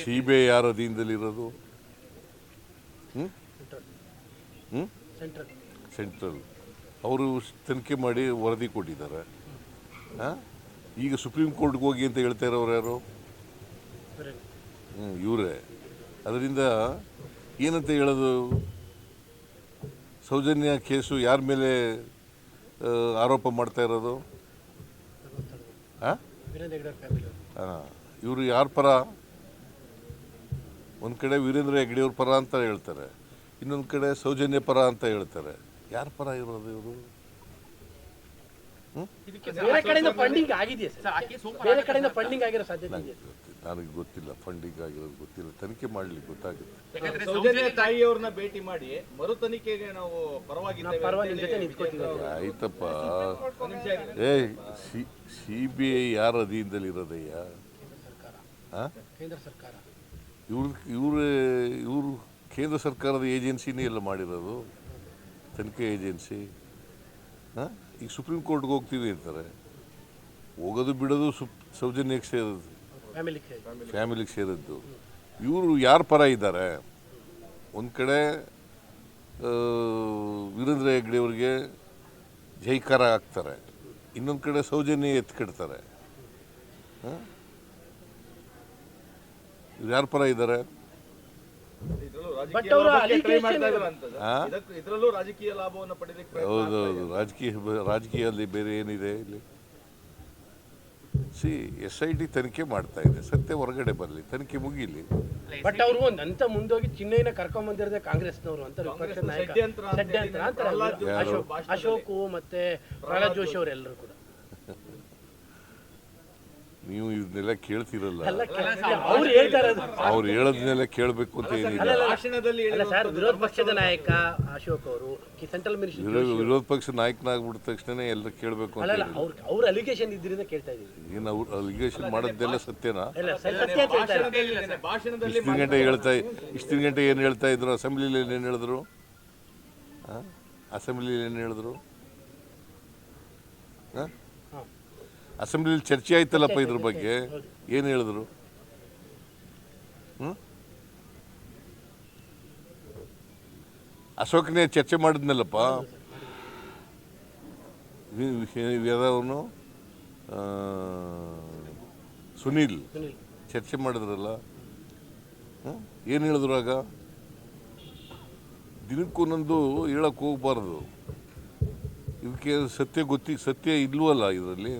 CBI ಯಾರ ಅಧೀನದಲ್ಲಿರೋದು? Central. ಅವರು ತನಿಖೆ ಮಾಡಿ ವರದಿ ಕೊಟ್ಟಿದ್ದಾರೆ. ಈಗ ಸುಪ್ರೀಂ ಕೋರ್ಟ್ಗೆ ಹೋಗಿ ಅಂತ ಹೇಳ್ತಾ ಇರೋರು ಯಾರು? ಇವರೇ. ಅದರಿಂದ ಏನಂತ ಹೇಳೋದು? ಸೌಜನ್ಯ ಕೇಸು ಯಾರ ಮೇಲೆ ಆರೋಪ ಮಾಡ್ತಾ ಇರೋದು? ಇವರು ಯಾರ ಪರ? ಒಂದು ಕಡೆ ವೀರೇಂದ್ರ ಹೆಗ್ಗಡೆಯವ್ರ ಪರ ಅಂತ ಹೇಳ್ತಾರೆ, ಇನ್ನೊಂದು ಕಡೆ ಸೌಜನ್ಯ ಪರ ಅಂತ ಹೇಳ್ತಾರೆ. ಯಾರ ಪರ ಇರೋದು ಇವರು? ನನಗೆ ಗೊತ್ತಿಲ್ಲ, ಫಂಡಿಂಗ್ ಆಗಿರೋದು ಗೊತ್ತಿಲ್ಲ. ತನಿಖೆ ಮಾಡ್ಲಿಕ್ಕೆ ಗೊತ್ತಾಗುತ್ತೆ. ಸೌಜನ್ಯ ತಾಯಿಯವ್ರನ್ನ ಭೇಟಿ ಮಾಡಿ ಮರು ತನಿಖೆಗೆ ನಾವು ಆಯ್ತಪ್ಪ. CBI ಯಾರ ಅಧೀನದಲ್ಲಿ ಇರೋದಯ್ಯ? ಇವರು ಕೇಂದ್ರ ಸರ್ಕಾರದ ಏಜೆನ್ಸಿನೇ ಎಲ್ಲ ಮಾಡಿರೋದು, ತನಿಖೆ ಏಜೆನ್ಸಿ. ಈಗ ಸುಪ್ರೀಂ ಕೋರ್ಟ್ಗೆ ಹೋಗ್ತೀವಿ ಅಂತಾರೆ, ಹೋಗೋದು ಬಿಡೋದು ಸೌಜನ್ಯಕ್ಕೆ ಸೇರೋದು, ಫ್ಯಾಮಿಲಿಗೆ ಸೇರಿದ್ದು. ಇವರು ಯಾರ ಪರ ಇದ್ದಾರೆ? ಒಂದು ಕಡೆ ವೀರೇಂದ್ರ ಹೆಗ್ಗಡೆಯವ್ರಿಗೆ ಜೈಕಾರ ಹಾಕ್ತಾರೆ, ಇನ್ನೊಂದು ಕಡೆ ಸೌಜನ್ಯ ಎತ್ಕಿಡ್ತಾರೆ. ಇವ್ರು ಯಾರ ಪರ ಇದ್ದಾರೆ? ಹೌದೌದು, ರಾಜಕೀಯದಲ್ಲಿ ಬೇರೆ ಏನಿದೆ ಇಲ್ಲಿ? SIT ತನಿಖೆ ಮಾಡ್ತಾ ಇದೆ, ಸತ್ಯ ಹೊರಗಡೆ ಬರಲಿ, ತನಿಖೆ ಮುಗಿಲಿ. ಬಟ್ ಅವರು ಒಂದು ಹಂತ ಮುಂದೋಗಿ ಚಿನ್ನೈನ ಕರ್ಕೊಂಡ್ ಬಂದಿರೋದೇ ಕಾಂಗ್ರೆಸ್ನವರು ಅಂತ ವಿಪಕ್ಷ ನಾಯಕ ಅಶೋಕ್ ಮತ್ತೆ ಪ್ರಹ್ಲಾದ್ ಜೋಶಿ ಅವರೆಲ್ಲರೂ ಕೂಡ. ನೀವು ಇದನ್ನೆಲ್ಲ ಕೇಳ್ತಿರಲ್ಲ, ಅವ್ರು ಹೇಳ್ತಾರೆ, ಅವ್ರು ಹೇಳೋದನ್ನೆಲ್ಲ ಕೇಳಬೇಕು ಅಂತ ಏನಿಲ್ಲ. ಸರ್, ವಿರೋಧ ಪಕ್ಷದ ನಾಯಕ ಅಶೋಕ್ ಅವರು ಸೆಂಟ್ರಲ್ ಮಿನಿಸ್ಟರ್, ವಿರೋಧ ಪಕ್ಷ ನಾಯಕನಾಗ್ಬಿಟ್ಟ ತಕ್ಷಣ ಎಲ್ಲ ಕೇಳಬೇಕು ಅಂತ ಅವ್ರ ಅಲಿಗೇಷನ್ ಇದ್ರಿಂದ ಕೇಳ್ತಾ ಇದೀವಿ. ಏನು ಅವ್ರು ಅಲಿಗೇಷನ್ ಮಾಡೋದೆಲ್ಲ ಸತ್ಯನಾ? ಇಷ್ಟಿನ ಗಂಟೆ ಏನು ಹೇಳ್ತಾ ಇದ್ರು? ಅಸೆಂಬ್ಲಿಲಿ ಏನು ಹೇಳಿದ್ರು? ಅಸೆಂಬ್ಲಿಲಿ ಏನು ಹೇಳಿದ್ರು? ಅಸೆಂಬ್ಲಿಲಿ ಚರ್ಚೆ ಆಯ್ತಲ್ಲಪ್ಪ ಇದ್ರ ಬಗ್ಗೆ, ಏನು ಹೇಳಿದ್ರು? ಅಶೋಕ್ನೇ ಚರ್ಚೆ ಮಾಡಿದ್ನಲ್ಲಪ್ಪ, ಯಾದವನು ಸುನೀಲ್ ಚರ್ಚೆ ಮಾಡಿದ್ರಲ್ಲ, ಏನು ಹೇಳಿದ್ರು ಆಗ? ದಿನಕ್ಕೊಂದೊಂದು ಹೇಳಕ್ಕೆ ಹೋಗ್ಬಾರ್ದು. ಇದಕ್ಕೆ ಸತ್ಯ ಇಲ್ವಲ್ಲ ಇದರಲ್ಲಿ.